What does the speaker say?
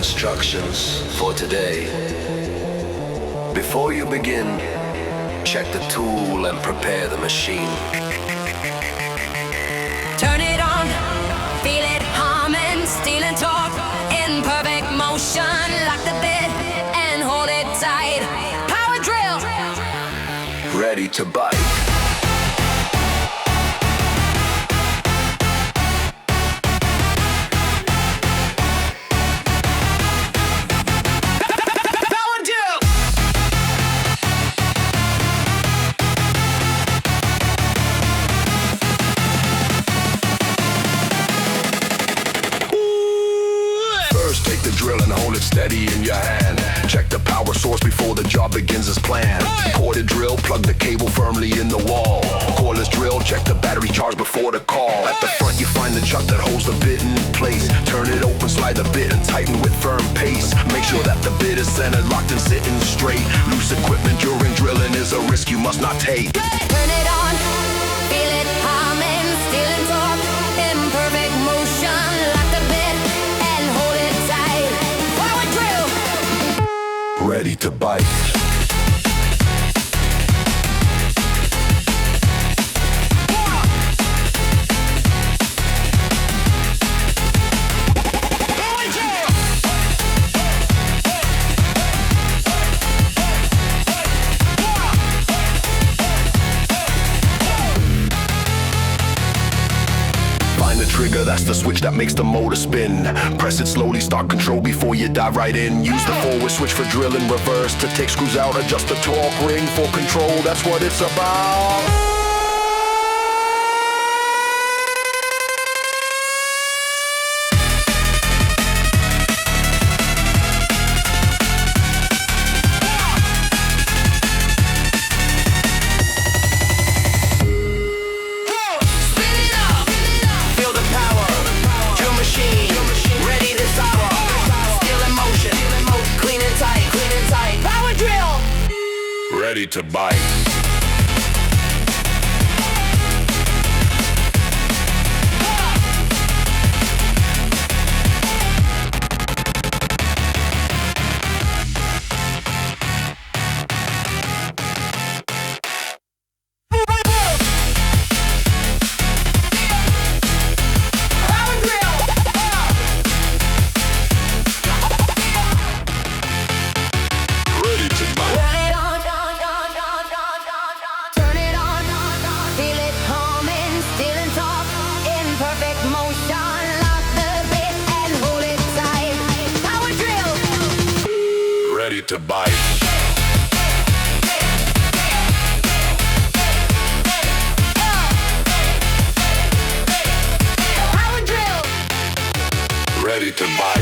instructions for today. Before you begin, check the tool and prepare the machine. Turn it on, feel it humming, steal and talk in perfect motion. Lock the bit and hold it tight. Power drill, Ready to bite. Drill and hold it steady in your hand. Check the power source before the job begins as planned. Corded drill, plug the cable firmly in the wall. Cordless drill, check the battery charge before the call. At the front you find the chuck that holds the bit in place. Turn it open, slide the bit and tighten with firm pace. Make sure that the bit is centered, locked and sitting straight. Loose equipment during drilling is a risk you must not take. turn it on, feel it humming, steal and talk in perfect motion. Lock the bit and hold it tight. Power drill, Ready to bite. Trigger, that's the switch that makes the motor spin. Press it slowly, start control before you dive right in. Use the forward switch for drilling, reverse to take screws out. Adjust the torque ring for control, that's what it's about. Ready to bite. Ready to bite. Power drill. Ready to bite.